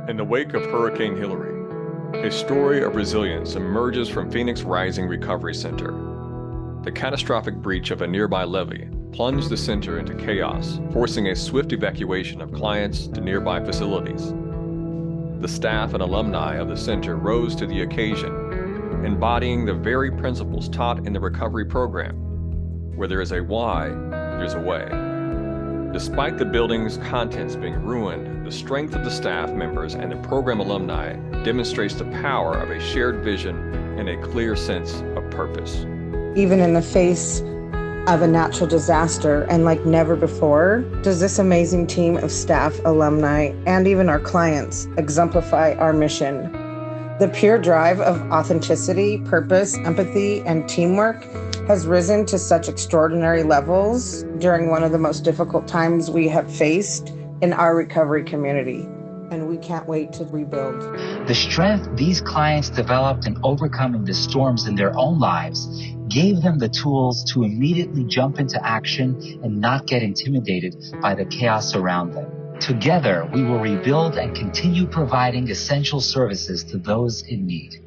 In the wake of Hurricane Hilary, a story of resilience emerges from Phoenix Rising Recovery Center. The catastrophic breach of a nearby levee plunged the center into chaos, forcing a swift evacuation of clients to nearby facilities. The staff and alumni of the center rose to the occasion, embodying the very principles taught in the recovery program. Where there is a why, there's a way. Despite the building's contents being ruined, the strength of the staff members and the program alumni demonstrates the power of a shared vision and a clear sense of purpose. Even in the face of a natural disaster, and like never before, does this amazing team of staff, alumni, and even our clients exemplify our mission. The pure drive of authenticity, purpose, empathy, and teamwork has risen to such extraordinary levels during one of the most difficult times we have faced in our recovery community, and we can't wait to rebuild. The strength these clients developed in overcoming the storms in their own lives gave them the tools to immediately jump into action and not get intimidated by the chaos around them. Together, we will rebuild and continue providing essential services to those in need.